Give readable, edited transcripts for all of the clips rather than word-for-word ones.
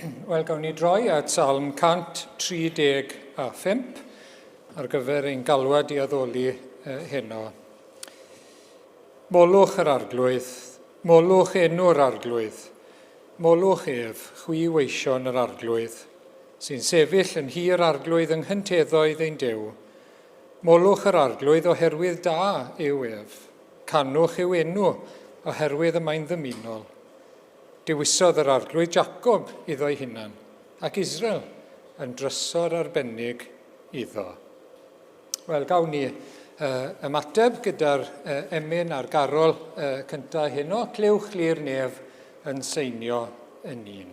Wel, gawn ni droi at Salm 135 ar gyfer ein galwad i addoli heno. Molwch yr arglwydd, molwch enw'r arglwydd, molwch ef, chwi weision yr arglwydd, sy'n sefyll yn hir arglwydd yng nghynteddoedd ein dew. Molwch yr arglwydd oherwydd da yw ef, canwch yw enw oherwydd y mae'n ddymunol. Dewisodd yr arglwydd Jacob iddo'i hunan, ac Israel yn drysor arbennig iddo. Wel, gawn ni ymateb gyda'r emyn a'r garol cyntaf heno, clywch lir nef yn seinio yn un.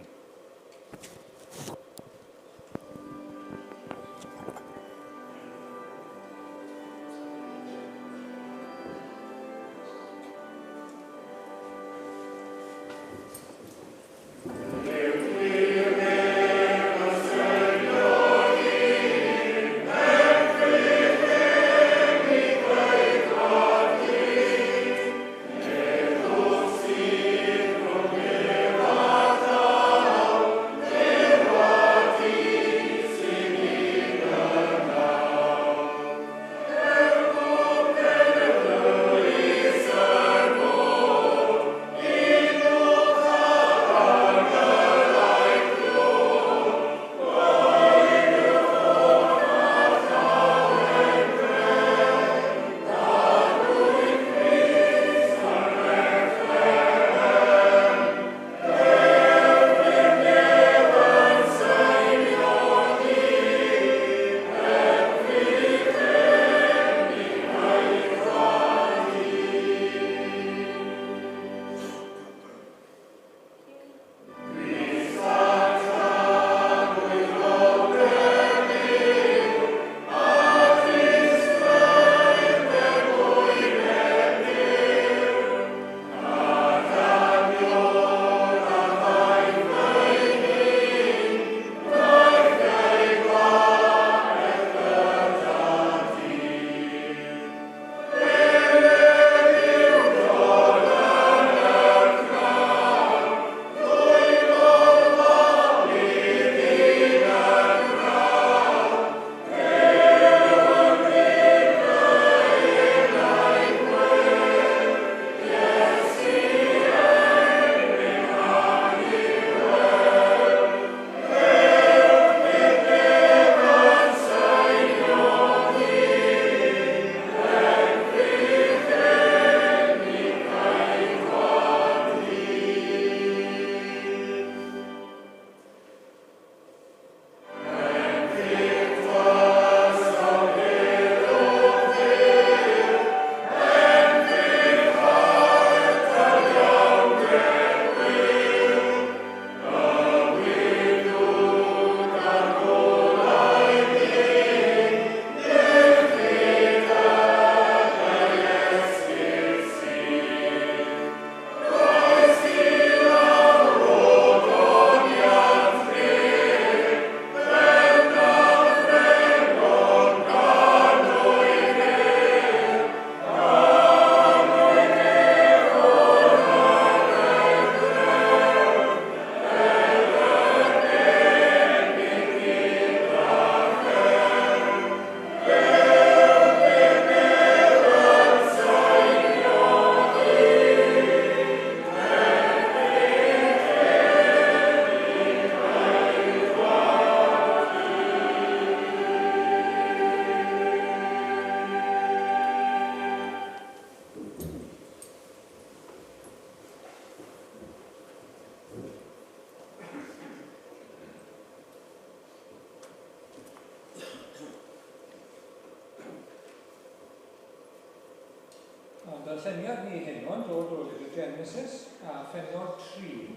Darlleniad ni heno'n dod o lyfr Genesis a phenod 3.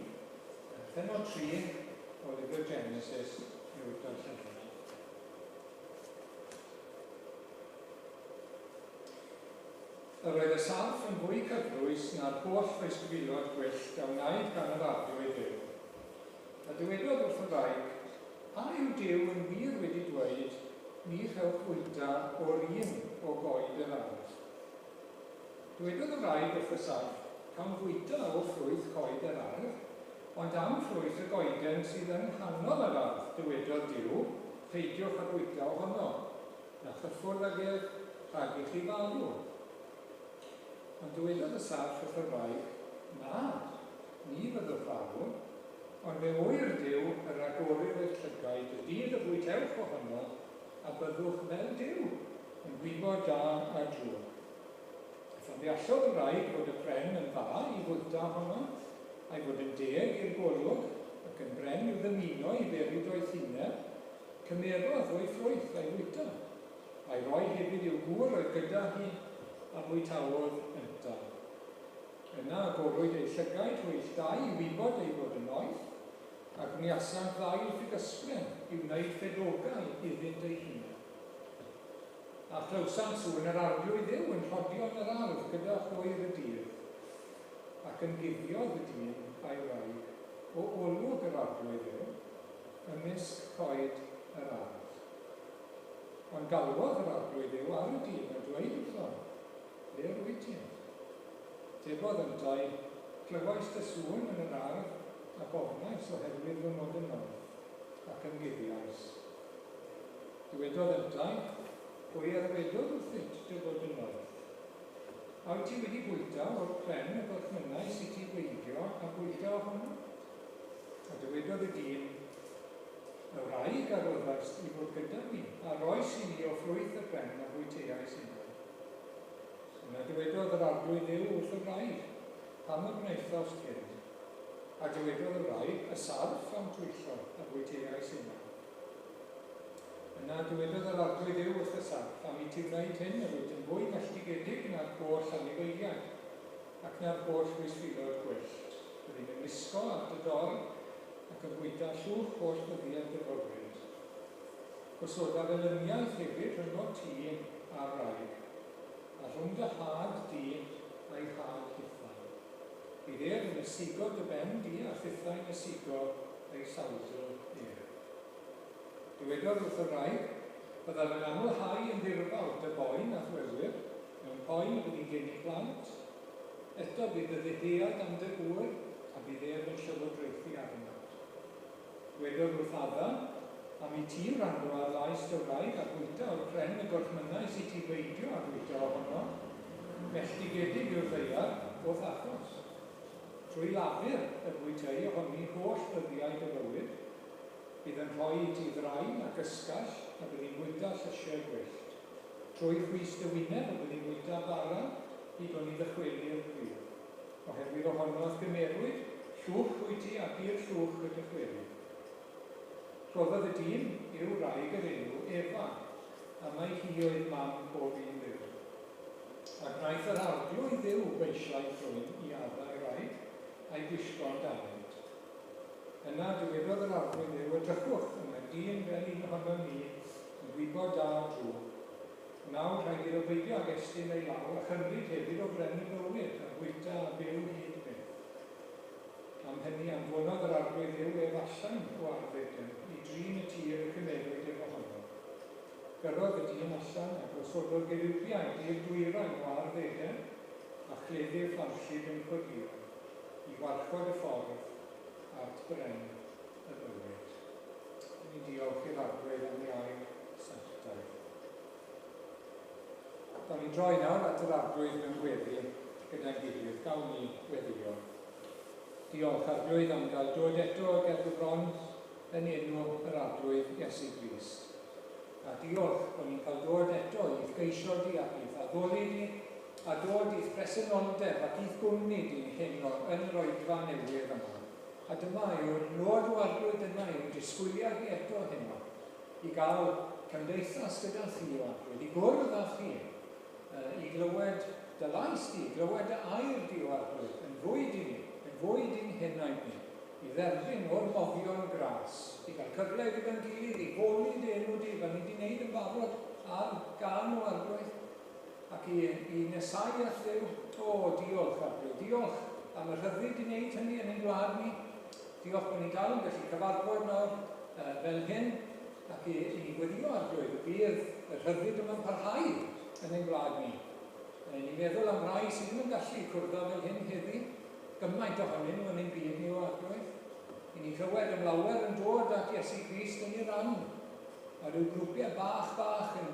Phenod 3 o lyfr Genesis yw'r darlleniad. Yr oedd y saff yn fwy cyflwys na'r holl ddisgybulod gwyllt a wnaed gan yr arglwydd Dduw. A dywedodd wrth y wraig, a yw Duw yn wir wedi dweud, ni chewch fwyta o'r un o goed yr ardd. Dywedodd y wraig wrth y saff, cawn fwyta o ffrwyth coed yr ardd, Ond am ffrwyth y goeden sydd yn nghanol yr ardd, dywedodd Duw, peidiwch â bwyta ohono, na chyffwrdd ag ef rhag i chi falw. Ond dywedodd y sarf wrth y wraig, na, ni fyddwch farw, ond fe hwyr Duw yr agorir eich llygaid, y dydd y bwytewch ohono, a byddwch fel Duw, yn gwybod da a drwg. Ddeallodd y wraig fod y pren yn dda i fwyta honno, a'i fod yn deg i'r golwg, ac yn bren i'w ddymuno i ferid o'i thuneb, cymerodd o'i ffrwyth a'i fwyta. A'i roi hefyd i'w gŵr oedd gyda hi a bwytawodd ynta. Yna agorwyd ei llygaid hwyll dau i wybod ei fod yn oeth, ac mi asant ddau wrth i gysgren i wneud ffedogau iddynt ei hunain. A chlywsan sŵn yr arglwydd Dduw yn rhodio yn yr ardd gyda hwyr y dydd, ac yn guddiodd y dyn a'i wraig o olwg yr arglwydd Dduw ymysg coed yr ardd. Ond galwodd yr arglwydd Dduw ar y dyn a dweud wrtho, le rwyt ti? Tebodd yntau, clywais dy sŵn yn yr ardd ac ofnais oherwydd fy mod yn oed ac yn guddiais. Dywedodd yntau, pwy arwedodd wrthyt dy fod yn oed? A wyt ti wedi bwyta o'r pren y gorchmynnau sydd ti beidio a bwyta ohono? A dywedodd y dyn, y wraig arwyddais i fod gyda mi, a roes i ni o ffrwyth y pren a bwyteais yna. Yna dywedodd yr arglwydd Dduw wrth y wraig, pam y gwnaethos hyn? A dywedodd y wraig, y sarf am twyllo a bwyteais yna. Yna dywedodd yr arglwydd Dduw wrth y sarf, am i ti wneud hyn a wyt yn fwy melltigedig na'r goll anifeiliaid, ac na'r goll wisfilod gwyllt. Byddwn yn wisgo at y dorn ac yn bwyta llwch holl ddyddiad dyfodwyd. Gosodaf elyniaeth hefyd rhyngo ti a'r wraig, a rhwng dy had di a'i had hithau. Bydd ef yn ysigo dy ben di a chithau'n ysigo a'i sawdl ef. Dywedodd wrth y wraig, byddaf yn amlhau yn ddirfawd dy boen a thwelwyr, mewn poen bydd i geni plant, eto bydd y ddiddiad am dy gŵr, a bydd ef yn llywodraethu arno. Dywedodd wrth addan, am i ti rando ar lais dy wraig a bwyta o'r pren y gorchmynnau sydd ti beidio a bwyta ohono, melltigedig yw'r ddeiar o ddachos. Trwy lafur y bwytau ohoni holl ddyddiau dy fywyd, bydd yn rhoi i ti ddraen ac ysgall a bydd i'n bwyta llysiau gwyllt. Trwy chwys dy wyneb a bydd i'n bwyta bara i gwn i ddychweli'r gwir. Oherwydd ohonodd gymerwyd, llwch wyt ti ac i'r llwch y dychweli. Rhoddodd y dyn i'w wraig yr enw Efa, a mae hi oedd mam pob un ddiw. A gwnaeth yr arglwydd Dduw beislau rhywun i addau wraig a'i gwisgo'n dalent. Yna dywedodd yr arglwydd Dduw, edrychwch yma dyn fel un ohono ni yn gwybod da drwg. Nawr rhaid iddo beidio ag estyn ei lawr a chymryd hefyd o bren y bywyd a bwyta a byw hyd beth. Am hynny anfonodd yr arglwydd Dduw ef allan o arddegau i drin y tir y cymerwyd efo honno. Gyrrodd y dyn allan ac osododd gerywiau i'r dwyrain o arddegau a chleddi'r ffanllid yn chwyddio i warchod y ffordd at bren y bywyd. Ni diolch i'r arglwydd am iau sanctaidd. Da ni'n droi nawr at yr arglwydd mewn gweddi gyda'n gilydd. Gawn ni weddio. Diolch arglwydd am gael dod eto ger dy bron yn enw yr arglwydd Iesu Grist. A diolch bod ni'n cael dod eto i'th geisio di ac i'th addoli ni, a dod i'th presenoldeb ac i'th gwmni di'n heno yn yr oedfa newydd yma. A dyma yw'r nod o arglwydd yma yw'n disgwyliad i eto heno i gael cymdeithas gyda chi o arglwydd, i gwrdd â chi, i glywed dy lais di, glywed dy air di o arglwydd, yn fwyd i'n henaid ni, i dderbyn o'r mofion gras, i gael cyfle gyda'n gilydd, i goli dy enw di, fel ni wedi gwneud yn barod ar gan o arglwydd, ac i nesau at Dduw. O, diolch arglwydd, diolch am y rhyddid i wneud hynny yn ein gwlad ni. Diolch bod ni dal yn gallu cyfarfod nawr fel hyn, ac i weddio arglwydd y bydd y rhyddid yma'n parhau yn ein gwlad ni. Ni'n meddwl am rai sydd ddim yn gallu cwrdd fel hyn heddi, gymaint ohonyn nhw yn ein byd ni o arglwydd. I ni clywed am lawer yn dod at Iesu Grist yn ei ran. A rhyw grwpiau bach yn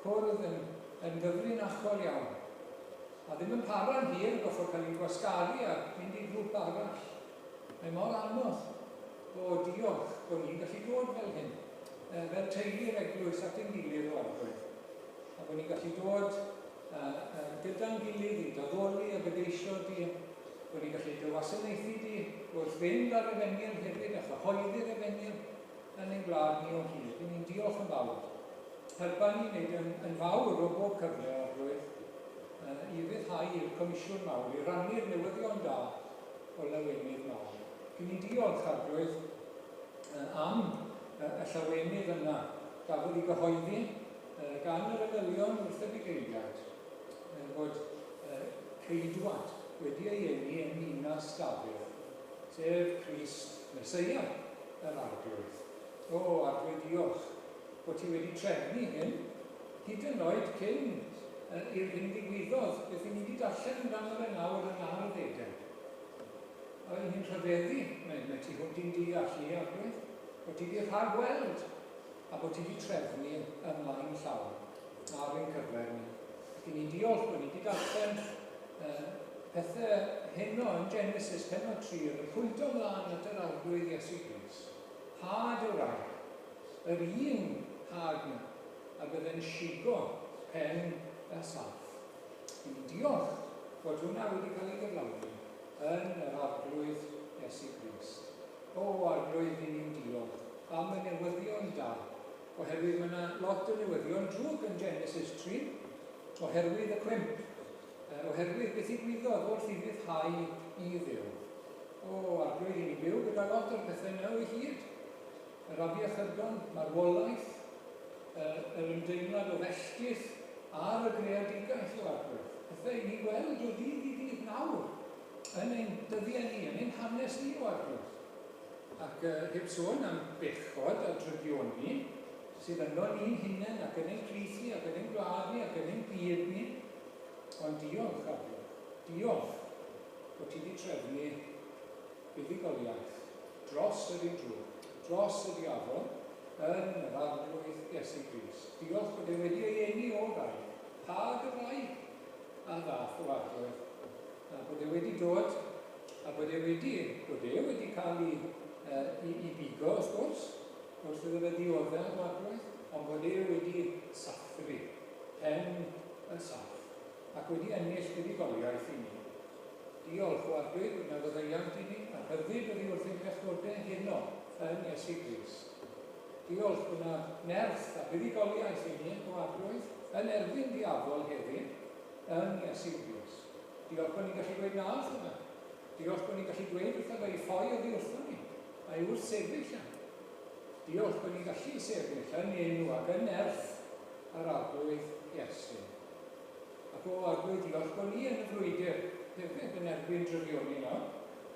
cwrdd yn gyfrinachol iawn. A ddim yn para'n hir goffo cael ei gwasgaru a mynd i grŵp arall. Mae mor anodd o diolch bod ni'n gallu dod fel hyn, fel teulu'r eglwys at ein gilydd o arglwydd. A bod ni'n gallu dod gyda'n gilydd i daddoli a bedeisio di, bod ni'n gallu dywasanaethu di wrth fynd ar efengyl hefyd a chyhoeddi'r efengyl yn ein gwlad ni o hyd. Ni'n diolch yn fawr. Helpa ni wneud yn fawr o bob cyfle o arglwydd i fyddhau i'r Comisiwn Mawr, i rannu'r newyddion da o lawenydd mawr. Gyn ni diolch arglwydd am y llawenydd yna gafodd ei gyhoeddi gan yr ymylion wrth y bugeiliad bod ceidwad wedi ei eni yn Ninas Dafydd, sef Crist Meseia yr arglwydd. O, arglwydd diolch bod ti wedi trefnu hyn, hyd yn oed cyn i'r hyn ddigwyddodd, beth i ni wedi darllen amdano fe nawr yn ar Eden. A ni'n rhyfeddu, mae ti hwnt i'n deall i arglwydd, bod ti wedi rhagweld a bod ti wedi trefnu ymlaen llawn ar ein cyfer ni. Ac ni'n diolch bod ni wedi darllen pethau heno yn Genesis penod 3 yn pwynto ymlaen at yr arglwydd Iesu Grist. Had o rai, yr un had na, a bydde'n sigo pen y saff. Ni'n diolch bod hwnna wedi cael ei gyflawni yn yr arglwydd Iesu Grist. O, arglwydd ni'n diolch am y newyddion da, oherwydd mae yna lot o newyddion drwg yn Genesis 3, oherwydd y cwymp, oherwydd beth i gwyddodd wrth i fyddhau i ddew. O, arglwydd ni'n byw gyda lot o'r pethau naw i hyd. Yr afiechydon, marwolaeth, yr ymdeimlad o felltith a'r y greadigaeth o arglwydd. Pethau i ni gweld o ddydd i ddydd nawr yn ein dyddiau ni, yn ein hanes ni o arglwydd. Ac heb sôn am bechod a drygioni sydd yno ni'n hunain ac yn ein plith ni, ac yn ein gwlad ni, ac yn ein byd ni. Ond diolch arglwydd, diolch bod ti wedi trefnu buddugoliaeth dros yr un drwg, dros y diafol yn yr arglwydd Iesu Grist. Diolch bod e wedi ei eni o rai, pa gyfraig a ddath o arglwydd. A bod e wedi dod, a bod e wedi cael ei bigo, wrth gwrs, wrth iddo fe ddioddau o arglwydd, ond bod e wedi sathru pen y saff, ac wedi ennill buddugoliaeth i ni. Diolch o arglwydd, wna fyddaiant i ni, a hyfyd wedi wrth ein pechdodau heno yn Iesu Grist. Diolch bod yna nerth a buddugoliaeth i ni o arglwydd yn erbyn diafol hefyd yn Iesu Grist. Diolch bod ni'n gallu dweud na wrth yna. Diolch bod ni'n gallu dweud wrth fe ei ffoi oddi wrthon ni. A'i wrth sefyll yna. Diolch bod ni'n gallu sefyll yn enw ac yn nerth ar arglwydd Iesu. Ac o arglwydd diolch bod ni yn y frwydr hefyd yn erbyn drygioni yno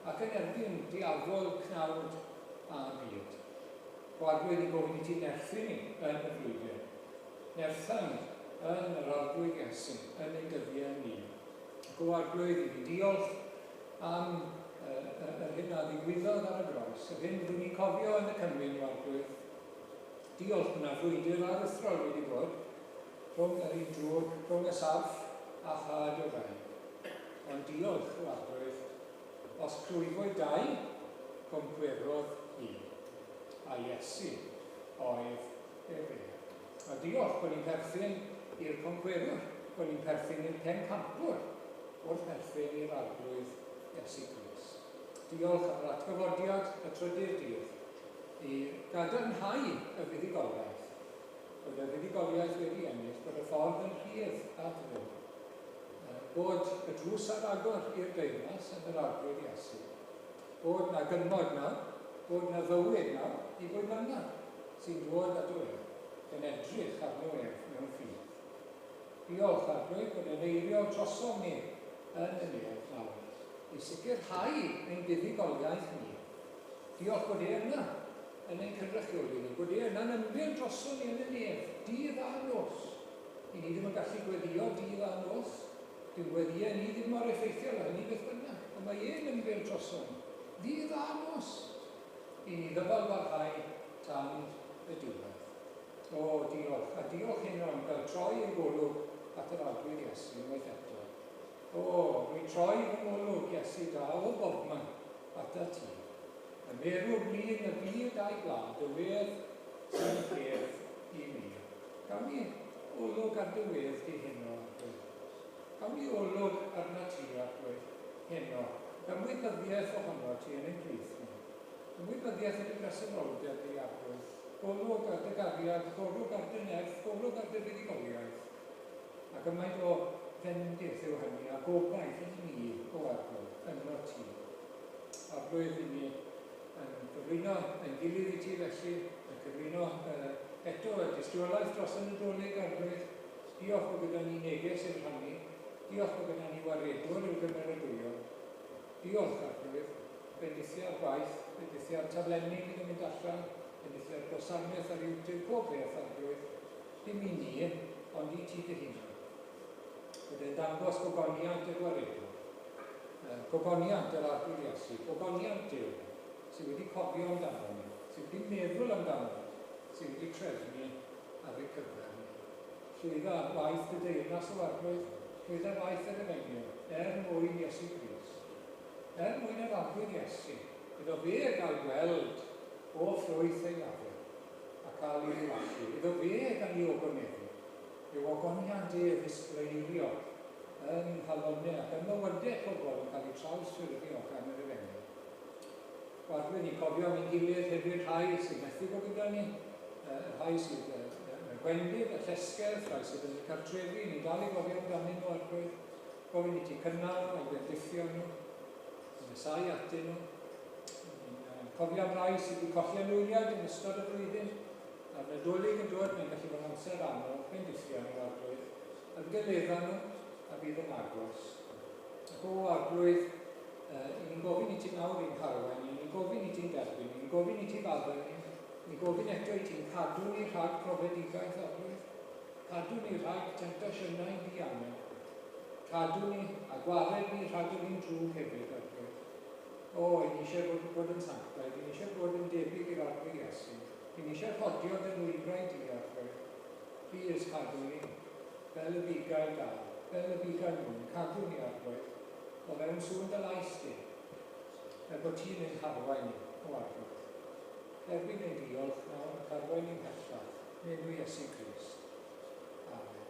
ac yn erbyn diafol cnawd a byd. O arglwydd i gofyn i ti nerthu ni yn y frwydr. Nerthan yn yr arglwydd Iesu yn ein dyddiau ni. Ac o arglwydd i fi diolch am yr hyn a ddigwyddodd ar y groes, yr hyn rwy'n ni'n cofio yn y Cymru o arglwydd. Diolch bod yna frwydr aruthrol wedi bod rhwng yr un drwg, rhwng y saff a chad o rai. Ond diolch o arglwydd, os clwyfwyd dau, concwerodd un, a Iesu oedd e fe. A diolch bod ni'n perthyn i'r concwerwr, bod ni'n perthyn i'r pencampwr wrth perthyn i'r arglwydd Iesu Grist. Diolch am yr atgyfodiad y trydydd dydd i gadarnhau y fuddugoliaeth. Bod y fuddugoliaeth wedi ennill, bod y ffordd yn rhydd at ddew. Bod y drws ar agor i'r deyrnas yn yr arglwydd Iesu. Bod na gynmod na, bod na fywyd na i fwyd yna sy'n dod at o ef, yn edrych arno ef mewn ffydd. Diolch arglwydd bod e'n eirio trosom ni yn y nef nawr, i sicrhau ein buddugoliaeth ni. Diolch bod e yna yn ein cynrychioli ni, bod e yna'n ymwneud drosom ni yn y nef, dydd a nos. I ni ddim yn gallu gweddio dydd a nos, dwi'n gweddio ni ddim mor effeithiol a hynny beth bynnag, ond mae e'n ymwneud drosom ni, dydd a nos. i ni ddyfalbarhau tan y diwedd. O, diolch. A diolch hyn o'n gael troi y golwg at yr arglwydd Iesu unwaith eto. O, rwy'n troi fy ngolwg Iesu da o bobman at y ti. Y meddwl blin y byd a'i glad, y wedd sy'n peth i mi. Gawn ni olwg ar dy wedd di heno, arglwydd. Gawn ni olwg arna ti, arglwydd, heno. Ymwybyddiaeth ohono ti yn ein plith ni. Ymwybyddiaeth yn y bresenoldeb di, arglwydd. Golwg ar dy gariad, golwg ar dy nerth, golwg ar dy fuddugoliaeth. Ac ymaid o fendith yw hynny, a gobaith yn ni o arglwydd, yno ti. Arglwydd i ni yn gyflwyno yn gilydd i ti felly, yn gyflwyno eto y dystiolaeth dros y Nadolig, arglwydd. Diolch bod gyda ni neges i'r rhannu. Diolch bod gyda ni waredwr i'w gymeradwyo. Diolch, arglwydd. Bendithiau'r gwaith, bendithiau'r taflenni gyda mynd allan, bendithiau'r gwasanaeth ar YouTube, pob beth, arglwydd. Dim i ni, ond i ti dy hunan. Byddai'n dangos gogoniant i'r waredwr. Gogoniant yr arglwydd Iesu, gogoniant Duw, sydd wedi cofio amdano ni, sydd wedi meddwl amdano ni, sydd wedi trefnu ar ei cyfer ni. Llwydda waith y deyrnas o arglwydd, llwydda waith yr efengyl, mwyn Iesu Grist. Mwyn yr arglwydd Iesu, iddo fe gael gweld o ffrwyth ei lafur, a cael ei wallu. Iddo fe gan i ogoneddau, yw ogoniad ef ysgleirio yn halonau ac yn mywydau pobl yn cael eu trawsffurfio gan yr efengyl. Arglwydd, ni'n cofio mi'n gilydd hefyd rhai sydd methu bod gyda ni, rhai sydd yn gwendid, y llesgedd, rhai sydd yn y cartrefi, ni'n dal i gofio amdano nhw, arglwydd. Gofyn i ti cynnal a'i gwendithio nhw, yn ysau atyn nhw. Ni'n cofio am rai sydd wedi colli anwyliad yn ystod y flwyddyn, a'r Nadolig yn dod, mae'n gallu bod amser anodd, gwendithio nhw, arglwydd. Yn gyledda nhw, a bydd yn agos. Ac o, arglwydd, ni'n gofyn i ti nawr i'n harwain ni, ni'n gofyn i ti'n derbyn, ni'n gofyn i ti fadda ni, ni'n gofyn eto i ti'n cadw ni rhag profedigaeth, arglwydd, cadw ni rhag tentasiynau dianna, cadw ni a gwared ni rhag yn un drwg hefyd, arglwydd. O, ni eisiau bod yn sanctaidd, ni eisiau bod yn debyg i'r arglwydd Iesu, ni eisiau rhodio dy lwybrau di, arglwydd. Plîs cadw ni, fel y bigau da, fel y bigau nhw'n, cadw ni, arglwydd. O fewn sŵn dy lais di, bod ti'n ein harwain ni o arglwydd. Erbyn ein diolch nawr, ac arwain ni'n pellach, yn enw Iesu Grist. Amen.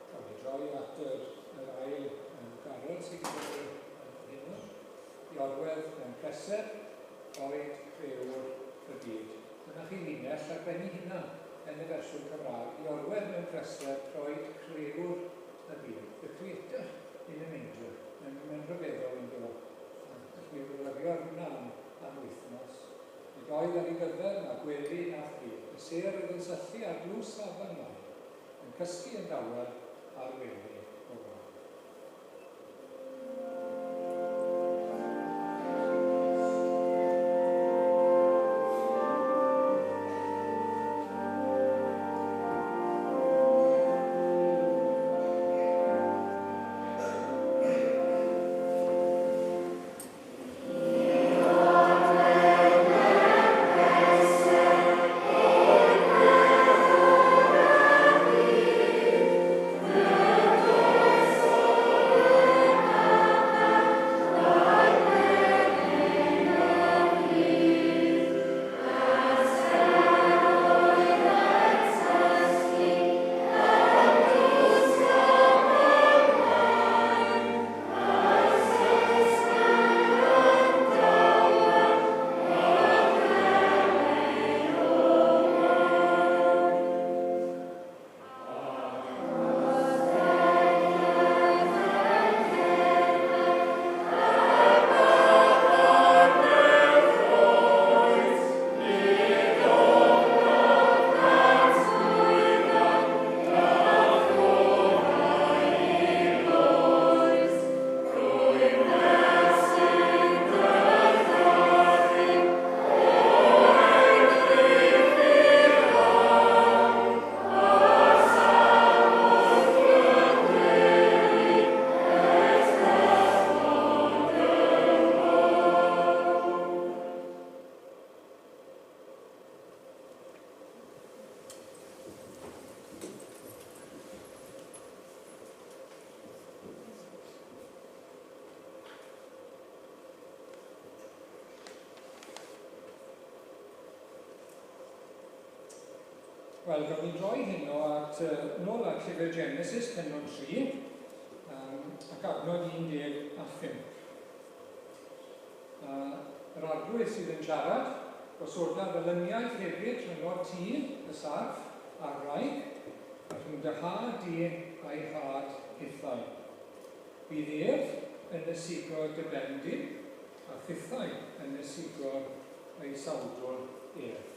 Cael ei droi at yr ail garol sydd gyda ni hyn. I orwedd mewn pleser, oed crewr y byd. Dyna chi linell ar benni hynna yn y fersiwn Cymraeg. I orwedd mewn pleser, oed crewr y byd. The Creator in a manger. Mae'n rhyfeddol yn dod. Felly yw'n lyfio hwnna am wythnos. Y doedd ar ei gyfer yma gwely na ffrid. Y ser oedd yn syllu ar glws safon yma. Yn cysgu yn dawel ar wely o ran. Oh, Wel, gawn ni droi hyn nôl at llyfr Genesis, pennod 3, ac adnod 11 a 5. Yr arglwydd sydd yn siarad, gosoda ddylyniaeth hefyd rhwng ti, y sarf, a'r wraig, a rhwng dy had di a'i had hithau. Bydd ef yn ysugo dy bendid, a hithau yn ysugo ei sawdl ef.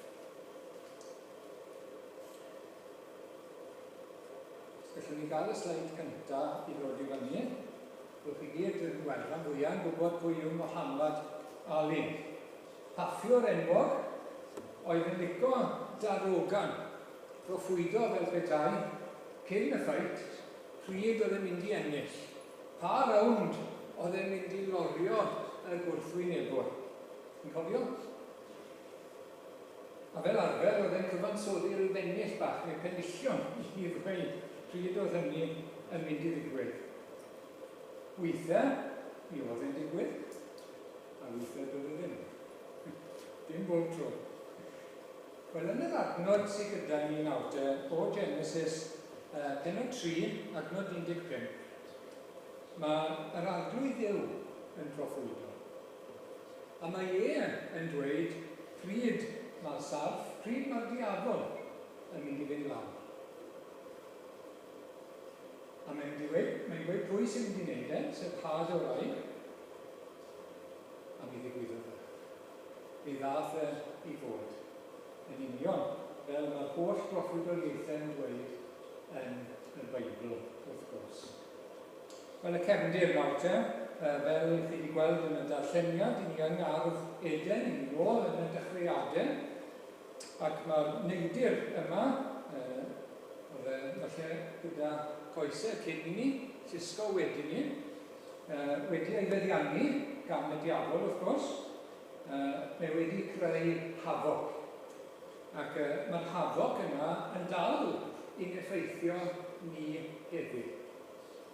Gallwn ni gael y sleid cyntaf i ddod i fyny. Rwy'ch chi gyd yn gweld am fwyaf yn gwybod pwy yw Mohammed Ali. Paffiwr enwog oedd yn licio darogan proffwydo fel petai cyn y ffeit pryd oedd yn mynd i ennill. Pa rawnd oedd yn mynd i lorio y gwrthwynebwr. Yn cofio? A fel arfer oedd yn cyfansoddi'r bennill bach neu penillion i ddweud pryd oedd hynny yn mynd i ddigwydd. Weithiau, mi oedd yn digwydd, a weithiau doedd e ddim. Dim bob tro. Wel, yn yr adnod sydd gyda ni nawr o Genesis pennod 3, adnod 15, mae'r arglwydd Dduw yn proffwydo. A mae yn dweud pryd mae'r sarf, pryd mae'r diafol yn mynd i fynd lawr. A mae'n dweud pwy sy'n mynd i wneud sef had o wraig, a mi ddigwyddodd e. Mi ddath i fod yn union, fel mae'r holl proffwydoliaethau yn dweud yn y Beibl, wrth gwrs. Wel, y cefndir nawr fel chi wedi gweld yn y darlleniad, i ni yng Ngardd Eden, i ni ôl yn y dechreuadau, ac mae'r neidr yma, oedd falle gyda coesau cyn i ni, llusgo wedyn ni, wedi ei feddiannu gan y diafol, wrth gwrs, mae wedi creu hafog. Ac mae'r hafog yna yn dal i'n effeithio ni heddiw.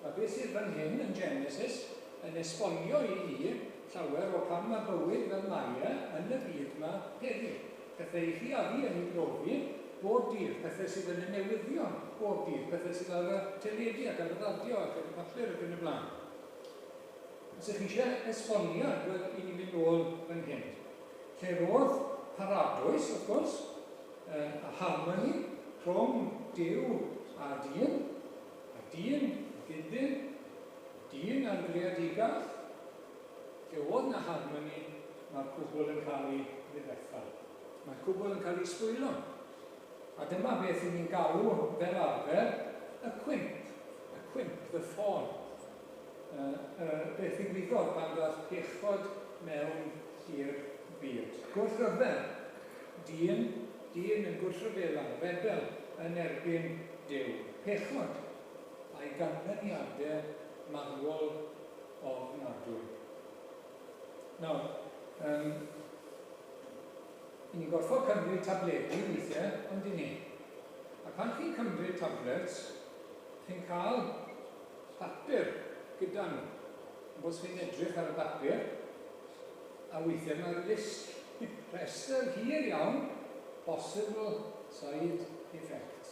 A beth sydd fan hyn yn Genesis yn esbonio i ni llawer o pan mae bywyd fel mae yn y byd yma heddiw. Pethau i chi a fi yn ei brofi bob dydd, pethau sydd yn y newyddion bob dydd, pethau sydd ar y teledu ac ar y radio ac ar y papur ac yn y blaen. Os ydych chi eisiau esboniad, wel, i ni fynd ôl fan hyn. Lle roedd paradwys, wrth gwrs, a harmoni rhwng Duw a dyn a gydyn, dyn a'r greadigaeth. Lle oedd na harmoni, mae'r cwbl yn cael ei ddifetha. Mae'r cwbl yn cael ei sbwylo. A dyma beth ni'n galw fel arfer y cwymp, the fawn. Beth ddigwyddodd pan ddaeth pechod mewn i'r byd. Gwrthryfel, dyn yn gwrthryfela, rebel yn erbyn Duw. Pechod a'i ganlyniadau marwol ofnadwy. Nawr, ni'n gorfod cymryd tabledu weithiau, ond i ni. A pan chi'n cymryd tablets, chi'n cael papur gyda nhw. Bos chi'n edrych ar y papur, a weithiau mae'r list, rhestr hir iawn, possible side effects.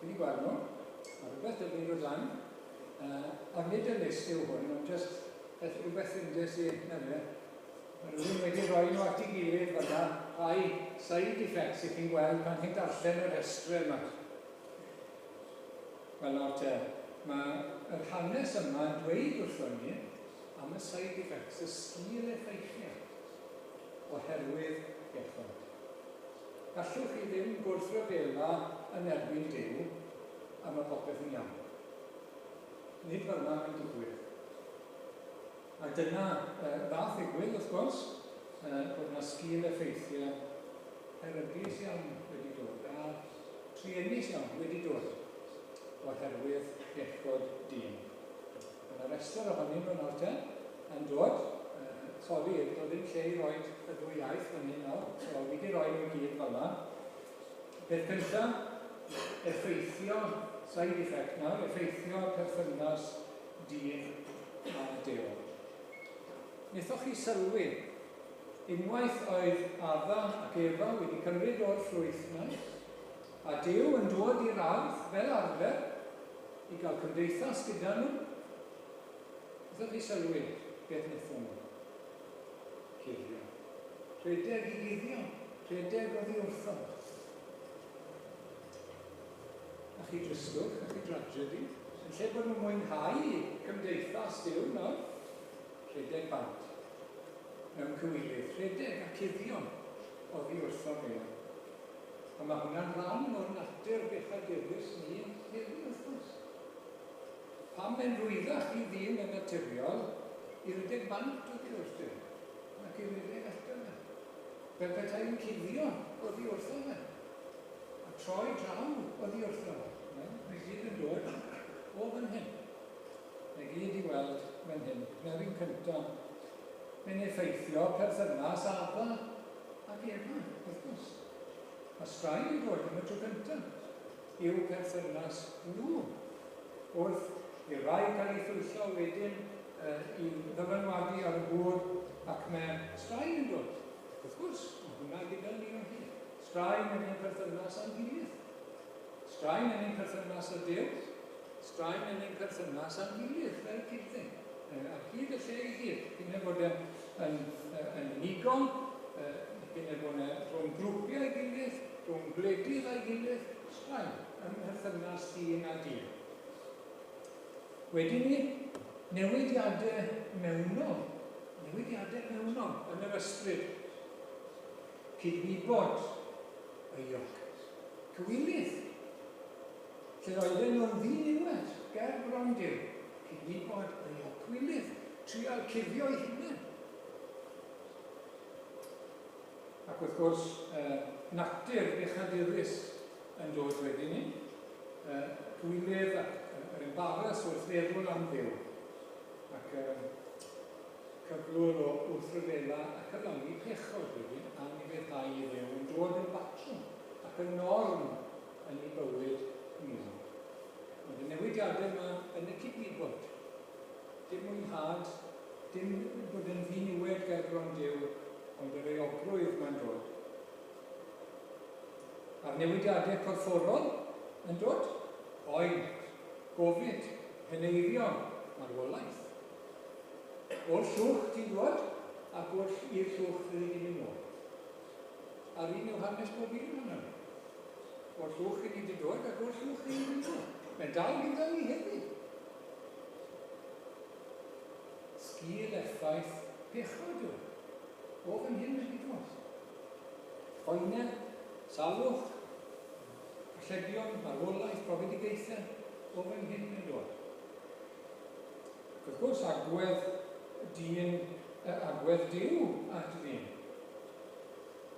Wedi gweld nhw, a rhywbeth yn mynd o dan, a nid y list yw hwn, ond just rhywbeth yndes i nefyd. Mae rhywun wedi rhoi nhw at ei gilydd fyna, rhai side effects i chi'n gweld pan chi'n darllen y restr yma. Wel nawr mae'r hanes yma yn dweud wrtho ni am y side effects, y sgil effeithiau oherwydd pechod. Gallwch chi ddim gwrthryfela yn erbyn Duw a mae popeth yn iawn. Nid fel yna mae'n digwydd. A dyna ddath ddigwydd, wrth gwrs, bod yna sgil effeithiau peryglus iawn wedi dod, a triennus iawn wedi dod oherwydd pechod dyn. Yna restr ohonyn nhw'n nawr yn dod. Sori, doedd ddim lle i roed y ddwy iaith fan hyn nawr, so fi wedi rhoi nhw gyd fel yna. Beth cyntaf, effeithio, side effect nawr, effeithio perthynas dyn a Duw. Wnaethoch chi sylwi, unwaith oedd Adda ac Efa wedi cymryd o'r ffrwyth yna, A Duw yn dod i'r ardd fel arfer i gael cymdeithas gyda nhw. Ydych chi sylwi beth wnaethon nhw? Cuddio. Rhedeg i guddio. Rhedeg oddi wrtho. A chi dristwch, a chi tragedy. Yn lle bod nhw'n mwynhau cymdeithas Duw nawr, rhedeg bant. Mewn cywilydd. Rhedeg a cuddio oddi wrtho fe. A mae hwnna'n rhan o'r natur bechadurus ni yn heddiw wrth gwrs. Pam mae'n rwyddach i ddyn yn naturiol i rydeg bant oddi wrtho ac i rydeg eto yna. Fel petai yn cuddio oddi wrtho yna. A troi draw oddi wrtho yna. Mae gyd yn dod o fan hyn. Mae gyd i weld fan hyn. Na'r un cyntaf. Mae'n effeithio perthynas Adda ac Efa, wrth gwrs. A straen yn dod yn y tro cyntaf i'w perthynas nhw. Wrth i'r rai cael ei thwyllo wedyn i ddylanwadu ar y gŵr ac mae straen yn dod. Wrth gwrs, mae hwnna gyda ni o hyn. Straen yn ein perthynas â'n gilydd. Straen yn ein perthynas â Duw. Straen yn ein perthynas â'n gilydd fel cydyn. A hyd y lle i hyd. Gyda bod yn unigon, gyda bod rhwng grwpiau ei gilydd, rhwng gwledydd a'i gilydd, straen yn perthynas dyn a dyn. Wedyn ni, newidiadau mewnol yn yr ysbryd. Cydwybod y ioc. Cywilydd. Lle roedden nhw'n ddiniwed, ger bron Duw. Cydwybod y ioc. Cywilydd. Trial cuddio ei hunain. Ac wrth gwrs, natur bechadurus yn dod wedyn ni. Cywilydd ac yr embaras wrth feddwl am Dduw. Ac cyflwr o wrthryfela ac ylangu pechod wedyn a niferhau i Dduw yn dod yn batrwm ac yn norm yn ei bywyd ni. Ond y newidiadau yma yn y cydwybod. Dim mwynhad, dim bod yn ddiniwed ger bron Duw, ond yr eogrwydd mae'n dod. A'r newidiadau corfforol yn dod, oed, gofid, heneiddion, marwolaeth. O'r llwch ti'n dod, ac i'r llwch fydd i ddim mor. Ar un yw hanes bob un hwnna. O'r llwch i ni wedi dod, ac o'r llwch i ni wedi dod. Mae'n dal gyda ni hefyd. Sgil effaith pechod yw. O fan hyn wedi dod. Hoenau, salwch, allegion, marwolaeth, profedigaethau, o fan hyn wedi dod. Wrth gwrs, agwedd Duw at ddyn.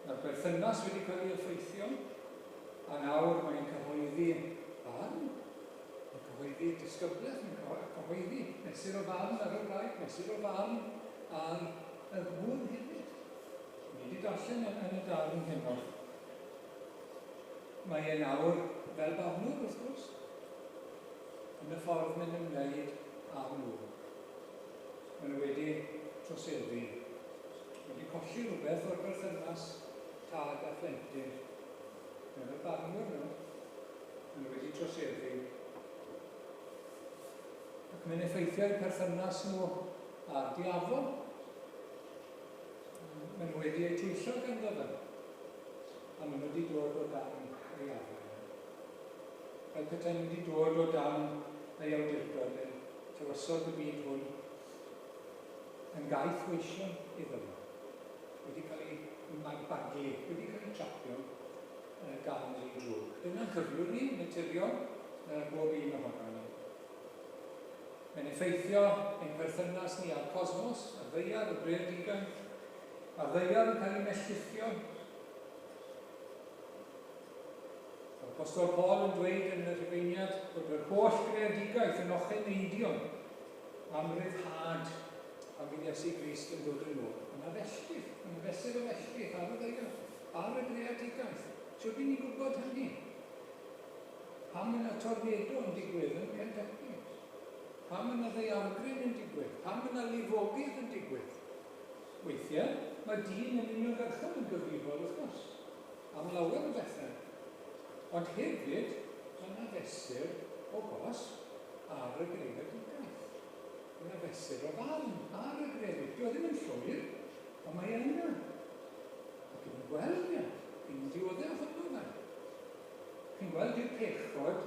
Mae'r berthynas wedi cael ei effeithio, a nawr mae'n cyhoeddi barn, mae'n cyhoeddi disgybleth, mae'n cyhoeddi mesur o farn ar y wraig, mesur o farn ar y gŵr hefyd. Ni wedi darllen yn y darn hynny. Mae e nawr fel barnwr, wrth gwrs, yn y ffordd mae'n ymwneud â nhw. Maen nhw wedi troseddu. Wedi colli rhywbeth o'r berthynas tad a phlentyn. Mae'n y barnwr nhw. Maen nhw wedi troseddu. Ac mae'n effeithio'r perthynas nhw a'r diafol. Maen nhw wedi eu twyllo ganddo fe. A maen nhw wedi dod o dan ei afel. Fel petai nhw wedi dod o dan ei awdurdod yn tywysod y byd hwn yn gaeth weision iddo fo. Wedi cael ei bagu, wedi cael ei trapio gan ei drwg. Dyna'n cyflwr ni, naturiol, bob un ohono ni. Mae'n effeithio ein perthynas ni â'r cosmos, a ddeiar, y greadigaeth, a ddeiar yn cael ei melltithio. Apostol Paul yn dweud yn y Rhufeiniad bod yr holl greadigaeth yn ocheneidion am ryddhad a fydd Iesu Grist yn dod yn ôl. Yna felltith, yna fesur o felltith ar y ddeiar, ar y greadigaeth. Sut ni'n gwybod hynny? Pam yna tornado yn digwydd yn Kentucky? Pam yna ddeiargryn yn digwydd? Pam yna lifogydd yn digwydd? Weithiau, mae dyn yn uniongyrchol yn gyfrifol wrth gwrs. Am lawer o bethau. Ond hefyd, yna fesur o gosb ar y greadigaeth. Yna fesur o farn ar y greadigaeth. Dio ddim yn llwyr, ond mae yna. Ac yn gweld ia, yn dioddau o hwnnw fe. Chi'n gweld i'r pechod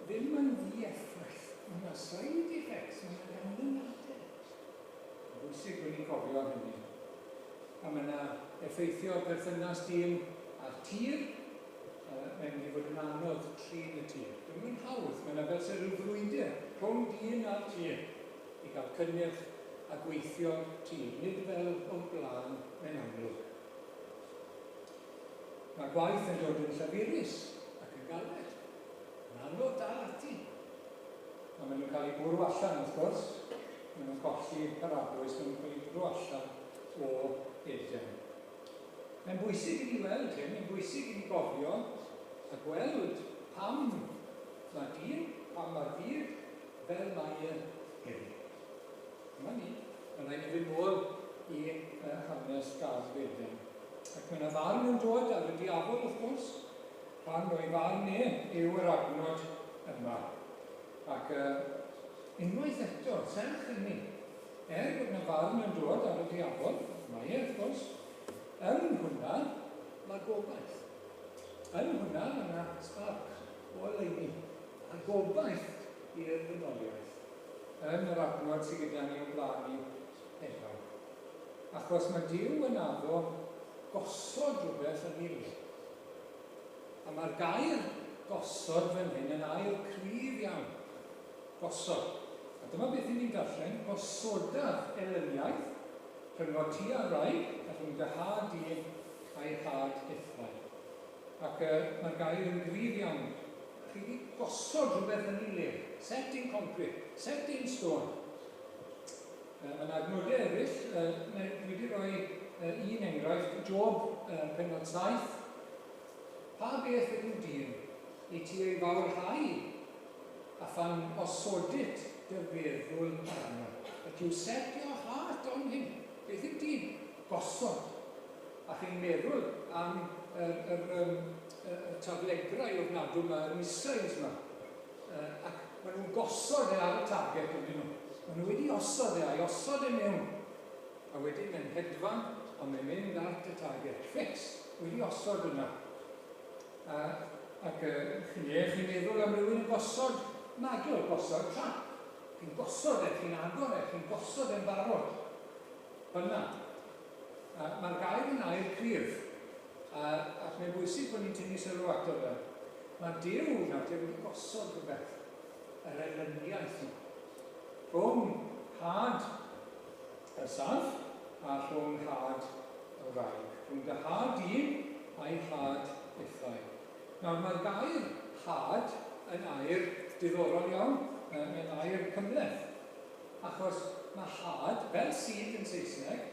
ddim yn ddi-effaith. Mae'n side effects, mae'n ganlyniadau. Mae'n bwysig bod ni'n cofio hynny. A mae yna effeithio berthynas dyn a'r tir, mae'n mynd i fod yn anodd llun y tir. Dwi'n mynd hawdd, mae yna fel sy'n rhyw frwydr rhwng dyn a'r tir i gael cynnyrch a gweithio'r tir, nid fel o blaen mae'n amlwg. Mae gwaith yn dod yn llafurus ac yn galed. Mae'n anodd dal ati. A maen nhw'n cael eu bwrw allan, wrth gwrs. Maen nhw'n colli parabwys, maen nhw'n cael eu bwrw allan o Eden. Mae'n bwysig i ni weld hyn, mae'n bwysig i ni gofio a gweld pam mae dyn, pam mae'r byd fel mae e heddiw. Dyma ni. Mae'n rhaid i fynd nôl i hanes Gardd Eden. Ac mae yna farn yn dod ar y diafol, wrth gwrs. Pan o'i farn yw yr adnod yma. Ac unwaith eto, serch hynny, bod yna farn yn dod ar y diafol, mae wrth gwrs, yn hwnna, mae gobaith. Yn hwnna, mae yna spark o leini. A gobaith i'r ddynoliaeth. Yn yr adnod sydd gyda ni o blaen ni efo. Achos mae Duw yn addo gosod rhywbeth yn ei le. A mae'r gair gosod fan hyn yn air cryf iawn. Gosod. A dyma beth i ni'n darllen, gosodaf elyniaeth rhwng ti a wraig a rhwng dy had i a'i had Oedfa'r. Ac mae'r gair yn gryf iawn. Chi wedi gosod rhywbeth yn ei le. Set in concrete, set in stone. Mae'n adnodau eraill, dwi wedi rhoi un enghraifft, Job penod 7. Pa beth ydyw dyn i ti ei fawrhau a phan osodit dy feddwl arno. That you set your heart on him. Beth yw dyn? Gosod. A chi'n meddwl am y taflegrau o'r nadw yma, yr missiles yma. Ac maen nhw'n gosod ar y target ydyn nhw. Maen nhw wedi osod a'i osod mewn. A wedyn mae'n hedfan, ond mae'n mynd at y target. Fix, wedi osod yna. Ac chi'n meddwl am rhywun yn gosod magl, gosod trap. Chi'n gosod chi'n agor chi'n gosod e'n barod. Fyna. Mae'r gair yn air cryf. Ac mae'n bwysig bod ni'n tynnu sylw ato fe. Mae Duw nawr wedi gosod rhywbeth. Yr elyniaeth nhw. Rhwng had y saff a rhwng had y wraig. Rhwng dy had i a'i had Oedfa'r. Nawr mae'r gair had yn air diddorol iawn, mae'n air cymleth. Achos mae had, fel sydd yn Saesneg,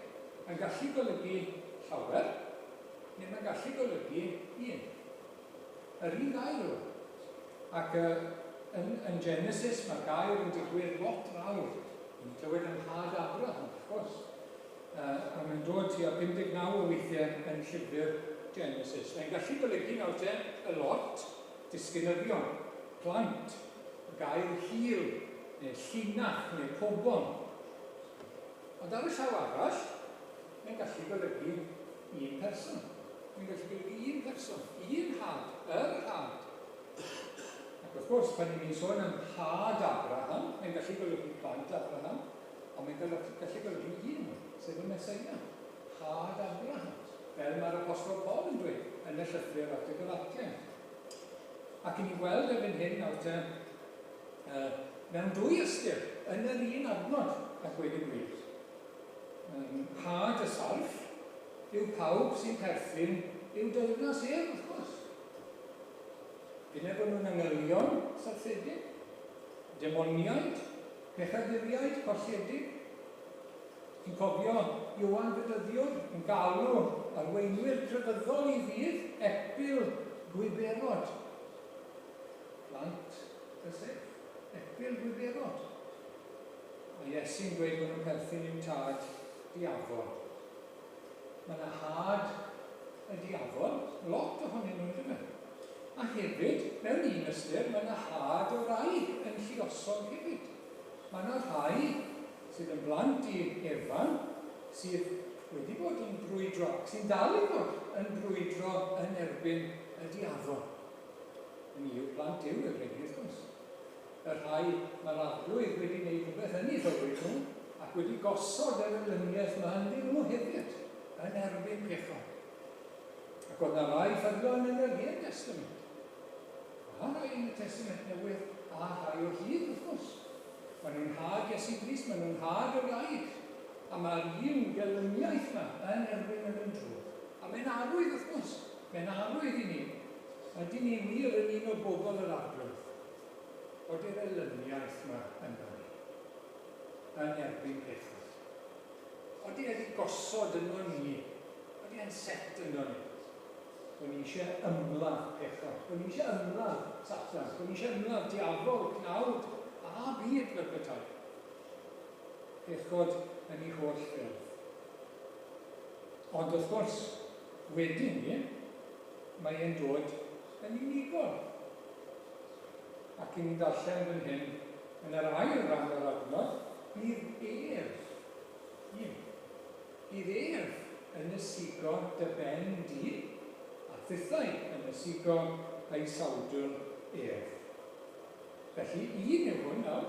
yn gallu golygu llawer, neu mae'n gallu golygu un. Yr un gair yw. Ac yn Genesis mae'r gair yn digwydd lot rawr. Ni'n clywed yn had Abraham, wrth gwrs. A mae'n dod tua 59 o weithiau yn llyfr Genesis. Mae'n gallu golygu nawr te y lot, disgynyddion, plant, gair hil, neu llinach, neu pobon. Ond ar y llaw arall, mae'n gallu golygu un person. Mae'n gallu golygu un person, un had, yr had. Ac wrth gwrs, pan ni'n sôn am had Abraham, mae'n gallu golygu plant Abraham, ond mae'n gallu golygu un, sef y Meseia. Had Abraham. Fel mae'r Apostol Paul yn dweud yn y llythyr at y Galatiaid. Ac i ni gweld efo'n hyn nawr te, mewn dwy ystyr, yn yr un adnod ac wedi gwir. Had y sarf yw pawb sy'n perthyn yw dyrnas wrth gwrs. Gyda bod nhw'n angylion sarthedig, demoniaid, pechaduriaid, colliedig. Chi'n cofio Ioan Fydyddiwr yn galw arweinwyr crefyddol i fydd epil gwyberod. Plant, ysef, epil gwyberod. A Iesu'n dweud bod nhw'n perthyn i'w tad diafol. Mae yna had y diafol, lot ohonyn nhw'n dweud. A hefyd, mewn un ystyr, mae yna had o rai yn lluosog hefyd. Mae yna rhai sydd yn blant i Efan sydd wedi bod yn brwydro, sy'n dal i fod yn brwydro yn erbyn y diafol. Yn i'w plant yw y rhaid, wrth gwrs. Y rhai mae'r arglwydd wedi gwneud rhywbeth yn ei fywyd nhw ac wedi gosod yr elyniaeth yma yn nhw hefyd yn erbyn pechod. Ac oedd yna rai ffyddlon yn yr Hen Testament. A rai yn y Testament Newydd a rai o'r hyd, wrth gwrs. Maen nhw'n had Iesu Grist, maen nhw'n had y wraig. A mae'r un gelyniaeth yma yn erbyn yr undrwg. A mae'n arwydd, wrth gwrs. Mae'n arwydd i ni. Ydy ni wir yn un o bobl yr arglwydd. Oeddi'r elyniaeth yma yna ni. Yn erbyn pechod. Oeddi wedi gosod yno ni. Oeddi yn set yno ni. O'n i eisiau ymladd pechod. O'n i eisiau ymladd Satan. O'n i eisiau ymladd diafol, cnawd a byd fel petai. Pechod yn ei holl ffyrdd. Ond wrth gwrs, wedyn ni, mae e'n dod yn unigol. Ac i ni darllen fan hyn, yn yr ail ran o'r adnod, bydd ef. Bydd ef yn ysugo dy ben di, a thithau yn ysugo ei sawdl ef. Felly, un yw hwn nawr,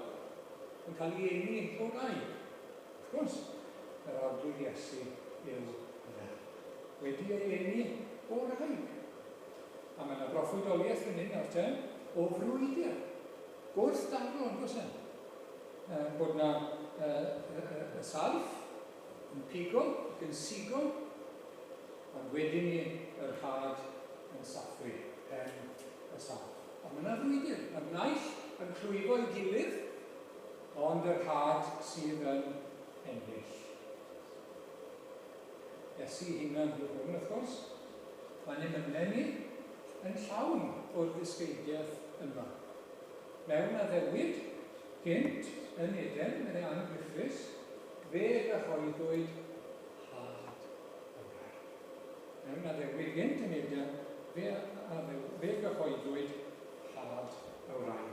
yn cael ei eni o rai. Wrth gwrs, yr arglwydd Iesu yw yna. Wedi ei eni o rai. A mae yna broffwydoliaeth fan hyn nawr ten, o frwydr. Gwrthdaro, yn gwrs bod yna y sarf yn pigo ac yn sigo, ond wedyn ni yr had yn sathru pen y sarf. A mae yna frwydr. Mae'r naill yn clwyfo i gilydd, ond yr had sydd yn ennill. Iesu hunan yw'r hwn, wrth gwrs. Mae'n emynau ni yn llawn o'r ddysgeidiaeth yma. Mewn addewid, gynt yn Eden, yn ei anghyffrys, fe gyhoeddwyd had awr. Mewn addewid gynt yn Eden, fe gyhoeddwyd had awr.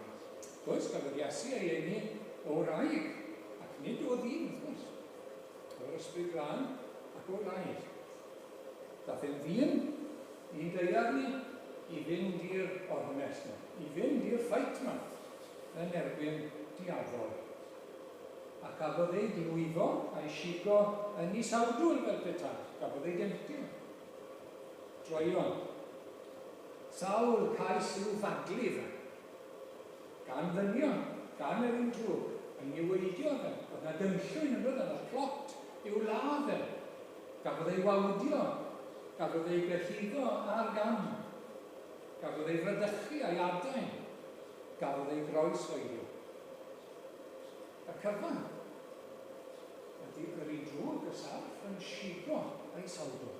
Gwrs, gafodd Iesu ei eni o wraig, ac nid o ddyn, wrth gwrs. O'r ysbryd glân ac o wraig. Dath e'n ddyn, i'n deiar ni, i fynd i'r ormes yma, i fynd i'r ffait yma, yn erbyn diafol. A gafodd ei glwyfo a'i sigo yn ei sawdl fel petai. Gafodd ei demptio. Droion. Sawl cais i'w faglu fe. Gan ddynion, gan yr undrwg, yn niweidio fe. Oedd yna dynllwyn yn dod yna, plot i'w ladd fe. Gafodd ei wawdio. Gafodd ei gyhuddo ar gam. Gafodd ei frydychu a'i adain. Gafodd ei groeshoelio. Y cyfan ydy yr undrwg y sarf yn sigo a'i sawdl.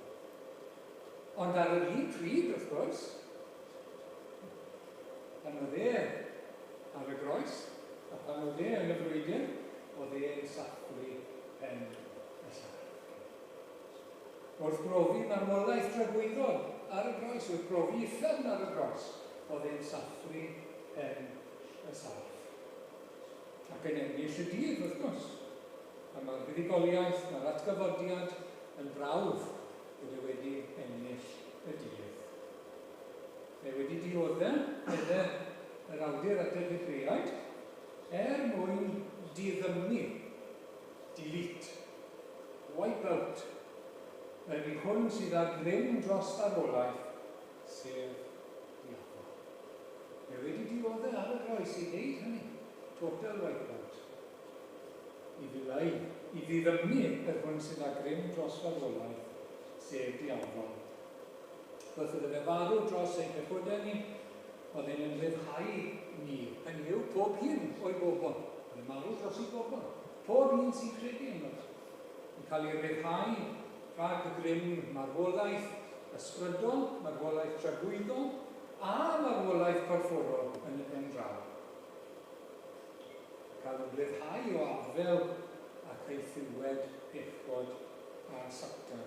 Ond ar yr un pryd, wrth gwrs, pan oedd e ar y groes, a pan oedd e yn y frwydr, oedd e'n sathru pen y sarf. Wrth brofi marwolaeth tragwyddol ar y groes, wrth brofi uffern ar y groes, oedd e'n sathru pen y sarf. Ac yn ennill y dydd, wrth gwrs. A mae'r fuddugoliaeth, mae'r atgyfodiad yn brawf bod e wedi ennill y dydd. Fe wedi dioddau, meddai yr awdur at y Hebraeaid, mwyn diddymnu, delete, wipe out, yn ei hwn sydd ar grym dros farwolaeth, sef diafol. Fe wedi dioddau ar y groes i wneud hynny. Total wipeout. I ddiddymnu yr hwn sydd â grym dros farwolaeth, sef diafol. Roedd fe farw dros ein pechodau ni, oedd e'n ryddhau ni. Hynny yw, pob un o'i bobl. Oedd e'n marw dros ei bobl. Pob un sy'n credu yn nhw. Yn cael ei ryddhau rhag y grym marwolaeth ysbrydol, marwolaeth tragwyddol, a marwolaeth corfforol yn y pen draw. Cael yn ryddhau o afel ac ei thiwed pechod a Satan.